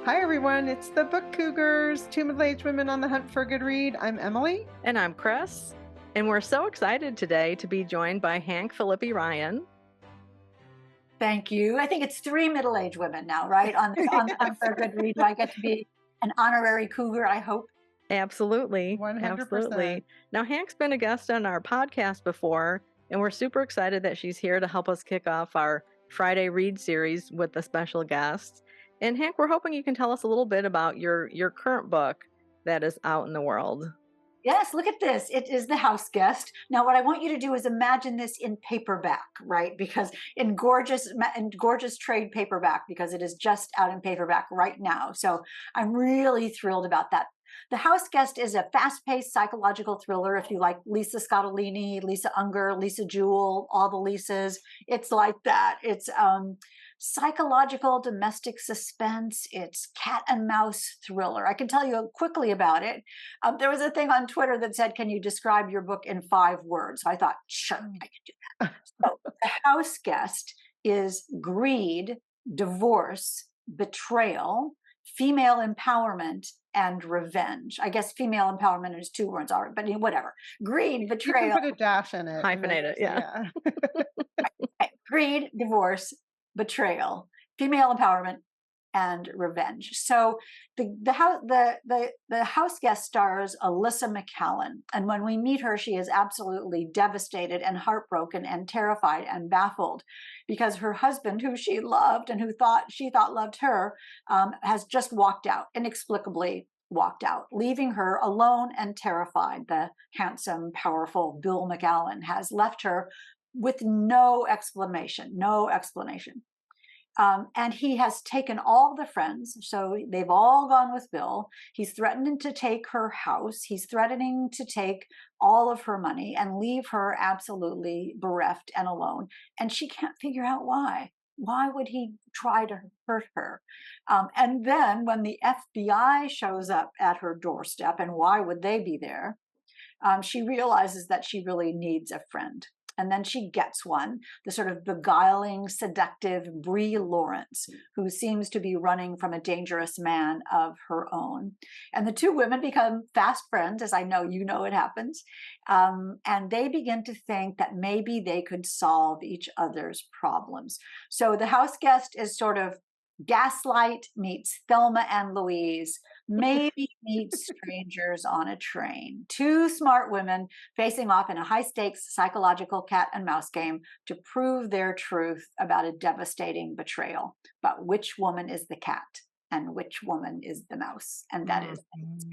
Hi, everyone. It's the Book Cougars, two middle-aged women on the hunt for a good read. I'm Emily. And I'm Chris. And we're so excited today to be joined by Hank Phillippi Ryan. Thank you. I think it's three middle-aged women now, right? On the hunt for a good read. Do I get to be an honorary cougar, I hope? Absolutely. 100%. Absolutely. Now, Hank's been a guest on our podcast before, and we're super excited that she's here to help us kick off our Friday Read series with a special guest. And Hank, we're hoping you can tell us a little bit about your current book that is out in the world. Yes, look at this. It is The House Guest. Now, what I want you to do is imagine this in paperback, right? Because in gorgeous trade paperback, because it is just out in paperback right now. So I'm really thrilled about that. The House Guest is a fast-paced psychological thriller. If you like Lisa Scottolini, Lisa Unger, Lisa Jewell, all the Lisas, it's like that. It's psychological domestic suspense. It's cat and mouse thriller. I can tell you quickly about it. There was a thing on Twitter that said, "Can you describe your book in 5 words?" So I thought, sure, I can do that. So The House Guest is greed, divorce, betrayal, female empowerment, and revenge. I guess female empowerment is 2 words already, but whatever. Greed, You can betrayal, put a dash in it. Hyphenate it, yeah. greed, divorce, betrayal, female empowerment, and revenge. So the house guest stars Alyssa McCallan, and when we meet her, she is absolutely devastated and heartbroken and terrified and baffled because her husband, who she loved and who she thought loved her, has just walked out, inexplicably walked out, leaving her alone and terrified. The handsome, powerful Bill McAllen has left her with no explanation, no explanation. And he has taken all the friends, so they've all gone with Bill. He's threatening to take her house. He's threatening to take all of her money and leave her absolutely bereft and alone. And she can't figure out why. Why would he try to hurt her? And then when the FBI shows up at her doorstep, and why would they be there? She realizes that she really needs a friend. And then she gets one, the sort of beguiling, seductive Bree Lawrence, who seems to be running from a dangerous man of her own. And the two women become fast friends, as I know you know it happens. And they begin to think that maybe they could solve each other's problems. So the house guest is sort of Gaslight meets Thelma and Louise, maybe meets strangers on a train. Two smart women facing off in a high stakes psychological cat and mouse game to prove their truth about a devastating betrayal. But which woman is the cat and which woman is the mouse? And that is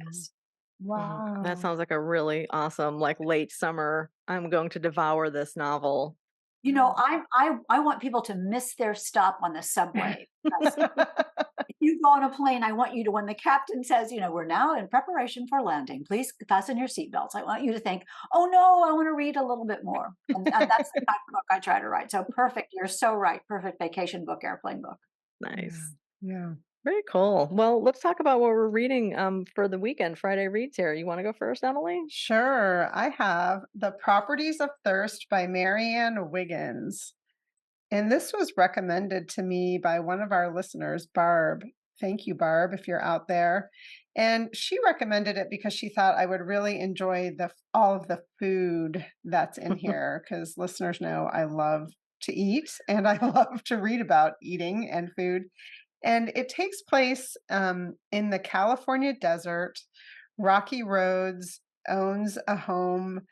yes. Wow. That sounds like a really awesome, like late summer. I'm going to devour this novel. You know, I want people to miss their stop on the subway. If you go on a plane, I want you to, when the captain says, we're now in preparation for landing, please fasten your seatbelts. I want you to think, oh no, I want to read a little bit more. And that's the type of book I try to write. So perfect. You're so right. Perfect vacation book, airplane book. Nice. Yeah. Very cool. Well, let's talk about what we're reading for the weekend. Friday reads here. You want to go first, Emily? Sure. I have The Properties of Thirst by Marianne Wiggins. And this was recommended to me by one of our listeners, Barb. Thank you, Barb, if you're out there. And she recommended it because she thought I would really enjoy all of the food that's in here, because listeners know I love to eat and I love to read about eating and food. And it takes place in the California desert. Rocky Roads owns a home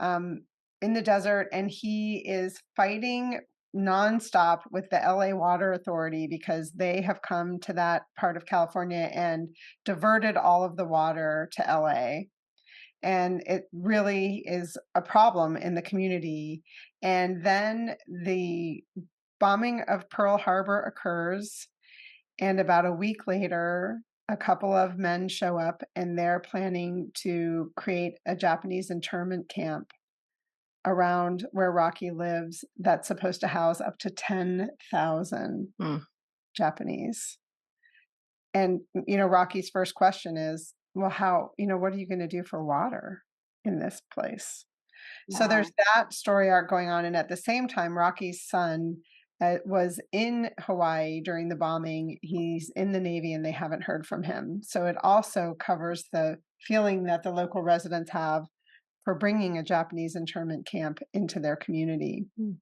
in the desert, and he is fighting nonstop with the LA Water Authority because they have come to that part of California and diverted all of the water to LA. And it really is a problem in the community. And then the bombing of Pearl Harbor occurs. And about a week later, a couple of men show up and they're planning to create a Japanese internment camp around where Rocky lives that's supposed to house up to 10,000 Japanese. And, Rocky's first question is, well, what are you going to do for water in this place? Wow. So there's that story arc going on. And at the same time, Rocky's son was in Hawaii during the bombing. He's in the Navy and they haven't heard from him. So it also covers the feeling that the local residents have for bringing a Japanese internment camp into their community. Mm.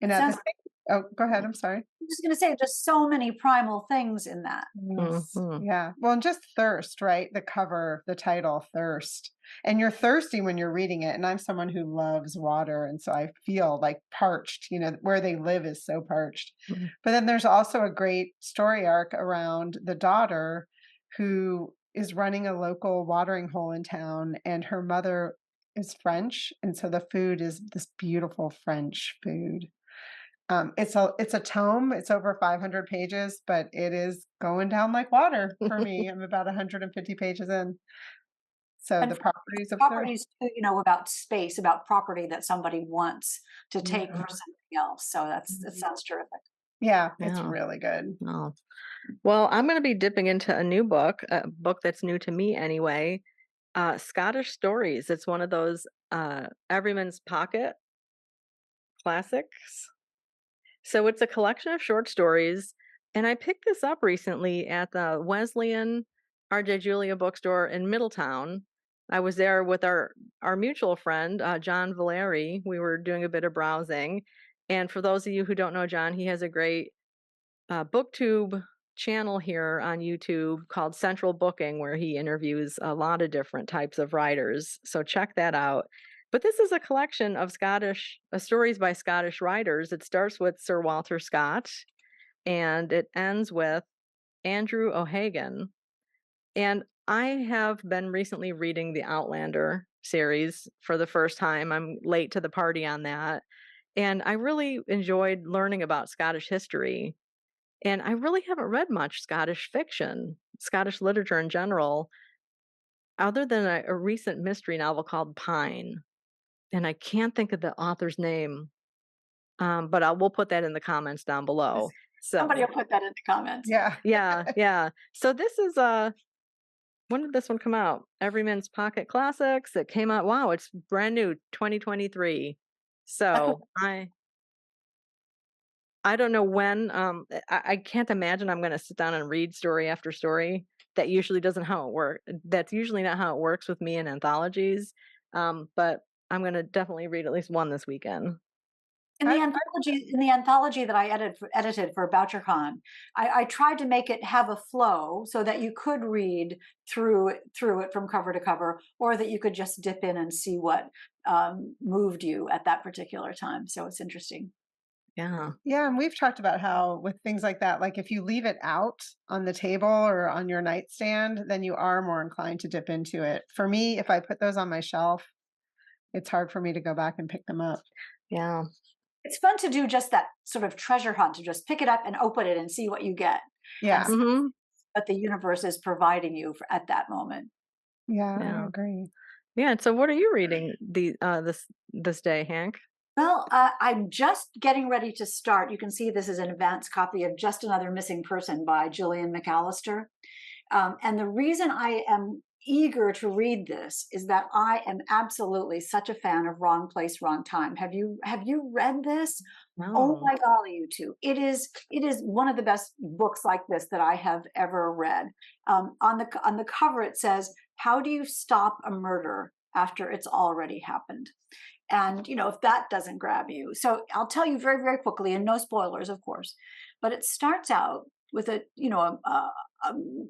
And It at the sounds same, oh, go ahead. I'm sorry. I'm just going to say there's so many primal things in that. Yes. Mhm. Yeah. Well, and just thirst, right? The cover, the title, Thirst. And you're thirsty when you're reading it. And I'm someone who loves water. And so I feel like parched, where they live is so parched. Mhm. But then there's also a great story arc around the daughter who is running a local watering hole in town, and her mother is French. And so the food is this beautiful French food. It's a tome. It's over 500 pages, but it is going down like water for me. I'm about 150 pages in. So And the properties of thirst. properties, about space, about property that somebody wants to take Yeah. for something else. So that sounds terrific. Yeah, it's Yeah. really good. Oh. Well, I'm going to be dipping into a book that's new to me anyway. Scottish Stories. It's one of those Everyman's Pocket classics. So it's a collection of short stories, and I picked this up recently at the Wesleyan R.J. Julia bookstore in Middletown. I was there with our mutual friend, John Valeri. We were doing a bit of browsing, and for those of you who don't know John, he has a great booktube channel here on YouTube called Central Booking, where he interviews a lot of different types of writers. So check that out. But this is a collection of Scottish stories by Scottish writers. It starts with Sir Walter Scott and it ends with Andrew O'Hagan. And I have been recently reading the Outlander series for the first time. I'm late to the party on that. And I really enjoyed learning about Scottish history. And I really haven't read much Scottish fiction, Scottish literature in general, other than a recent mystery novel called Pine. And I can't think of the author's name, but we'll put that in the comments down below. Somebody So, will put that in the comments. Yeah. yeah. So this is when did this one come out? Everyman's Pocket Classics. It came out. Wow, it's brand new, 2023. So I don't know when. I can't imagine I'm going to sit down and read story after story. That usually doesn't how it work. That's usually not how it works with me in anthologies. But I'm going to definitely read at least one this weekend. In the I, anthology that I edited for BoucherCon, I tried to make it have a flow so that you could read through it from cover to cover, or that you could just dip in and see what moved you at that particular time. So it's interesting. Yeah. yeah, and we've talked about how with things like that, like if you leave it out on the table or on your nightstand, then you are more inclined to dip into it. For me, if I put those on my shelf, it's hard for me to go back and pick them up. Yeah. It's fun to do just that sort of treasure hunt, to just pick it up and open it and see what you get. Yeah. And see Hmm. what the universe is providing you at that moment. Yeah, I Yeah. agree. Yeah. So what are you reading this day, Hank? Well, I'm just getting ready to start. You can see this is an advanced copy of Just Another Missing Person by Gillian McAllister. And the reason I am eager to read this is that I am absolutely such a fan of Wrong Place, Wrong Time. Have you read this? Oh No. my golly, you two! It is one of the best books like this that I have ever read. On the cover, it says, "How do you stop a murder after it's already happened?" And if that doesn't grab you, so I'll tell you very, very quickly, and no spoilers, of course. But it starts out with a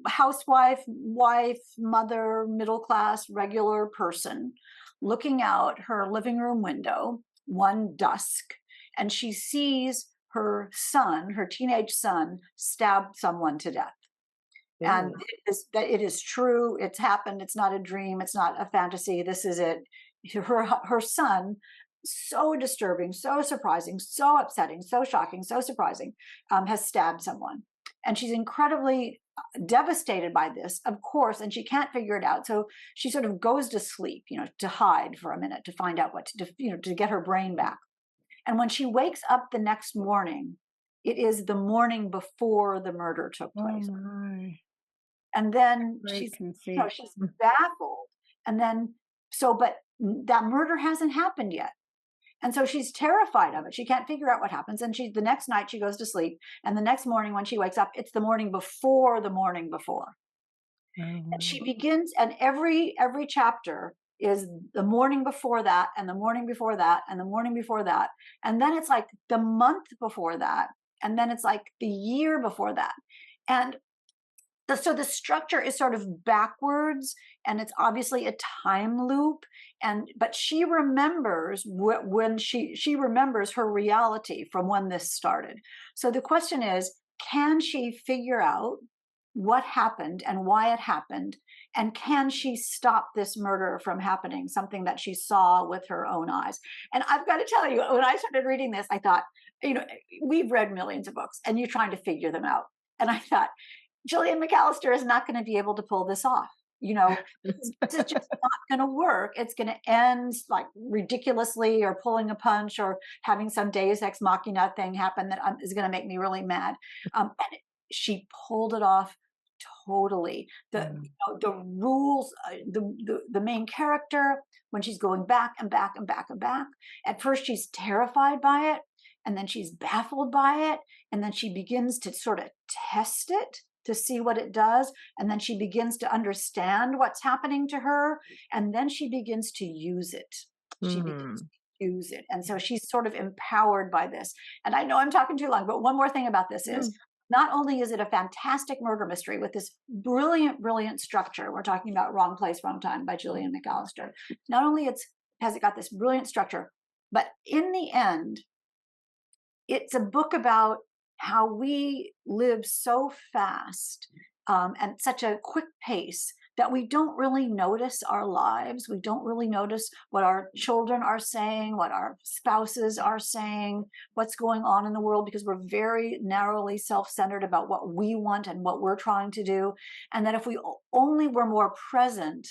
housewife, wife, mother, middle class, regular person looking out her living room window one dusk, and she sees her son, her teenage son, stab someone to death. And Ooh. it is true. It's happened. It's not a dream. It's not a fantasy. This is it. Her son, so disturbing, so surprising, so upsetting, so shocking, so surprising, has stabbed someone, and she's incredibly devastated by this, of course, and she can't figure it out. So she sort of goes to sleep, to hide for a minute, to find out what to do, to get her brain back. And when she wakes up the next morning, it is the morning before the murder took Oh place. my. And then Great she's conceit. baffled. And then but that murder hasn't happened yet. And so she's terrified of it. She can't figure out what happens. And the next night she goes to sleep. And the next morning when she wakes up, it's the morning before the morning before. And she begins, and every chapter is the morning before that, and the morning before that, and the morning before that. And then it's like the month before that. And then it's like the year before that. And so the structure is sort of backwards, and it's obviously a time loop. But she remembers when she remembers her reality from when this started. So the question is, can she figure out what happened and why it happened, and can she stop this murder from happening, something that she saw with her own eyes? And I've got to tell you, when I started reading this, I thought, we've read millions of books and you're trying to figure them out, and I thought, Gillian McAllister is not going to be able to pull this off. This is just not going to work. It's going to end like ridiculously, or pulling a punch, or having some Deus Ex Machina thing happen that is going to make me really mad. And she pulled it off totally. The rules, the main character, when she's going back and back and back and back, at first she's terrified by it, and then she's baffled by it, and then she begins to sort of test it to see what it does, and then she begins to understand what's happening to her, and then she begins to use it. She begins to use it. And so she's sort of empowered by this. And I know I'm talking too long, but one more thing about this is, not only is it a fantastic murder mystery with this brilliant structure — we're talking about Wrong Place, Wrong Time by Gillian McAllister — not only has it got this brilliant structure, but in the end, it's a book about how we live so fast and such a quick pace that we don't really notice our lives. We don't really notice what our children are saying, what our spouses are saying, what's going on in the world, because we're very narrowly self-centered about what we want and what we're trying to do. And that if we only were more present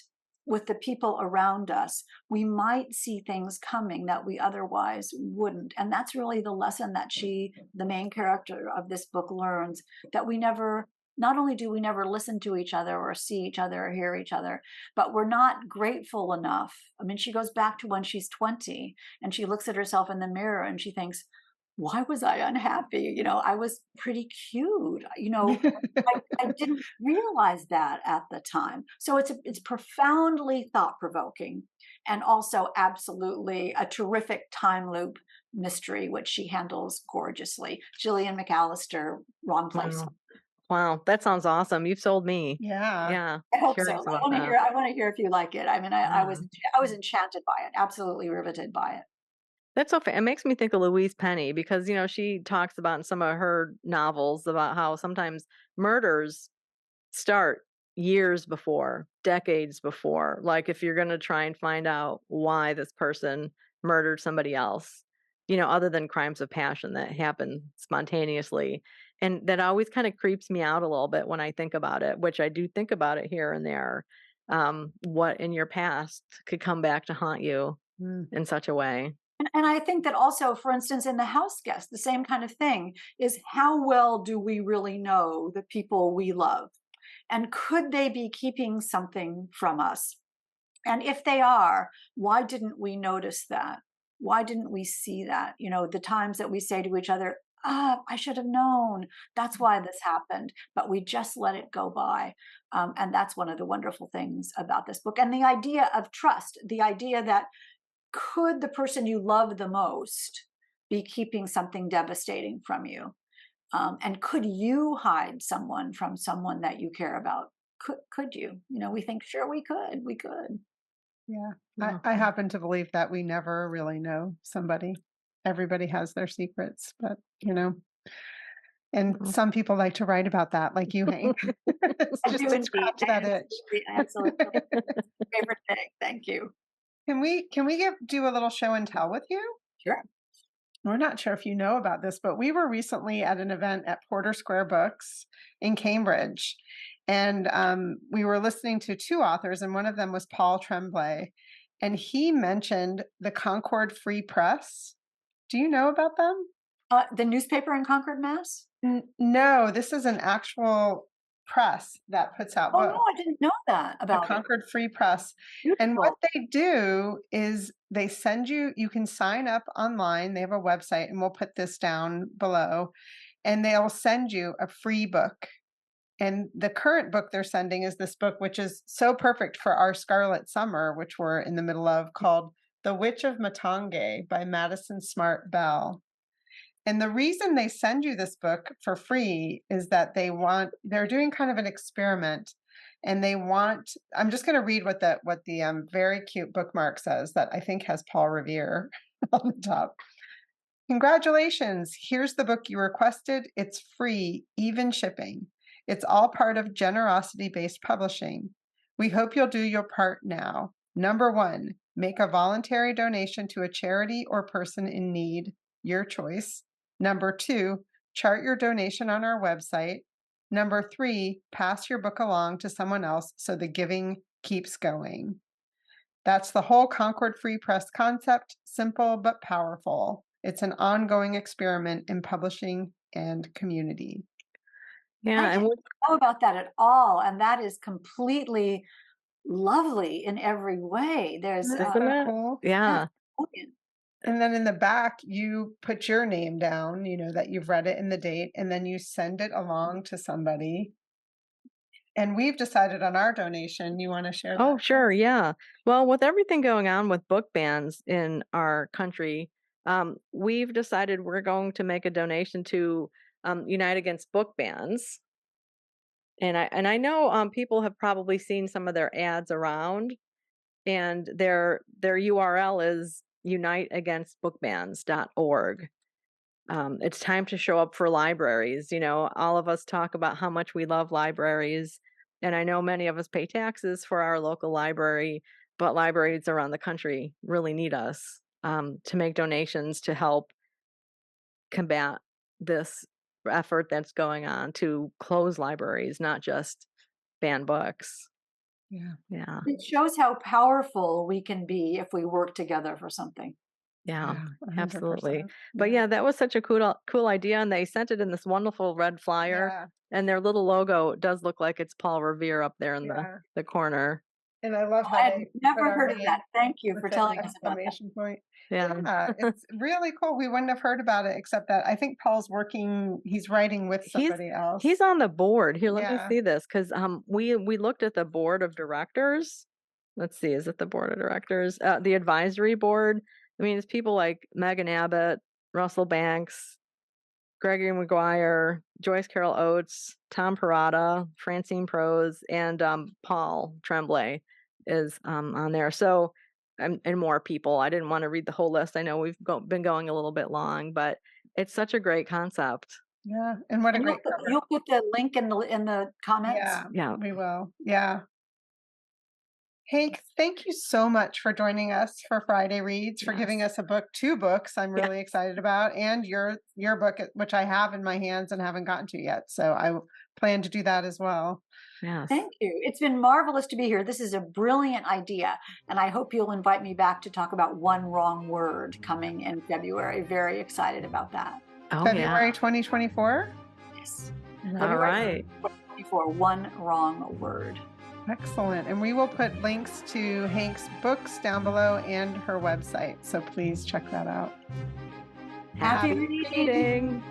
with the people around us, we might see things coming that we otherwise wouldn't. And that's really the lesson that the main character of this book, learns, that not only do we never listen to each other or see each other or hear each other, but we're not grateful enough. I mean, she goes back to when she's 20 and she looks at herself in the mirror and she thinks, why was I unhappy? I was pretty cute. I didn't realize that at the time. So it's profoundly thought-provoking, and also absolutely a terrific time loop mystery, which she handles gorgeously. Gillian McAllister, Wrong Place. Wow, that sounds awesome. You've sold me. Yeah. Yeah. I hope Curious so. I about want to that. hear. I want to hear if you like it. I mean, I Yeah. was enchanted by it. Absolutely riveted by it. That's so it makes me think of Louise Penny, because she talks about in some of her novels about how sometimes murders start years before, decades before. Like, if you're going to try and find out why this person murdered somebody else, other than crimes of passion that happen spontaneously. And that always kind of creeps me out a little bit when I think about it, which I do think about it here and there. What in your past could come back to haunt you in such a way. And I think that also, for instance, in The House Guest, the same kind of thing is, how well do we really know the people we love? And could they be keeping something from us? And if they are, why didn't we notice that? Why didn't we see that? The times that we say to each other, I should have known. That's why this happened. But we just let it go by. And that's one of the wonderful things about this book. And the idea of trust, the idea that, could the person you love the most be keeping something devastating from you? And could you hide someone from someone that you care about? Could you? We think, sure, we could. Yeah. Oh, I happen to believe that we never really know somebody. Everybody has their secrets, but and oh. some people like to write about that, like you, Hank. It's I just do to indeed. scratch that itch. Absolutely. Favorite thing. Thank you. Can we do a little show and tell with you? Sure. We're not sure if you know about this, but we were recently at an event at Porter Square Books in Cambridge. And we were listening to two authors, and one of them was Paul Tremblay. And he mentioned the Concord Free Press. Do you know about them? The newspaper in Concord, Mass? No, this is an actual press that puts out Oh, books. no, I didn't know that The about it. Concord Free Press. And what Beautiful. they do is they send you, you can sign up online. They have a website, and we'll put this down below, and they'll send you a free book. And the current book they're sending is this book, which is so perfect for our Scarlet Summer, which we're in the middle of, called The Witch of Matange by Madison Smart Bell. And the reason they send you this book for free is that they're doing kind of an experiment, and I'm just going to read what the very cute bookmark says that I think has Paul Revere on the top. Congratulations, here's the book you requested. It's free, even shipping. It's all part of generosity-based publishing. We hope you'll do your part now. Number 1, make a voluntary donation to a charity or person in need, your choice. Number 2, chart your donation on our website. Number 3, pass your book along to someone else so the giving keeps going. That's the whole Concord Free Press concept, simple but powerful. It's an ongoing experiment in publishing and community. Yeah, I and didn't know about that at all, and that is completely lovely in every way. There's Isn't isn't it? cool? Yeah. brilliant. And then in the back, you put your name down, that you've read it and the date, and then you send it along to somebody. And we've decided on our donation. You want to share Oh, that? sure. Yeah. Well, with everything going on with book bans in our country, we've decided we're going to make a donation to Unite Against Book Bans. And I know people have probably seen some of their ads around, and their URL is uniteagainstbookbans.org. It's time to show up for libraries. All of us talk about how much we love libraries, and I know many of us pay taxes for our local library, but libraries around the country really need us to make donations to help combat this effort that's going on to close libraries, not just ban books. Yeah. Yeah. It shows how powerful we can be if we work together for something. Yeah, 100%. absolutely. But yeah, that was such a cool idea, and they sent it in this wonderful red flyer, Yeah. and their little logo does look like it's Paul Revere up there in Yeah. the corner. And I love how I had they never put our heard of name that. Thank you with for an telling us about that. exclamation point. Yeah. Yeah, it's really cool. We wouldn't have heard about it except that I think Paul's he's writing with He's somebody else. he's on the board. Here, let me Yeah. see this, because we looked at the board of directors. Let's see, is it the board of directors? The advisory board. I mean, it's people like Megan Abbott, Russell Banks, Gregory McGuire, Joyce Carol Oates, Tom Parada, Francine Prose, and Paul Tremblay is on there. So, and more people. I didn't want to read the whole list. I know we've been going a little bit long, but it's such a great concept. Yeah. And what a And great cover. you'll put the link in the comments. Yeah, Yeah. we will. Yeah. Hank, thank you so much for joining us for Friday Reads, for giving us two books I'm really excited about, and your book, which I have in my hands and haven't gotten to yet. So I plan to do that as well. Yes. Thank you. It's been marvelous to be here. This is a brilliant idea, and I hope you'll invite me back to talk about One Wrong Word coming in February. Very excited about that. Oh, February yeah. 2024? Yes. All right. 2024, One Wrong Word. Excellent. And we will put links to Hank's books down below and her website. So please check that out. Happy Happy reading. reading.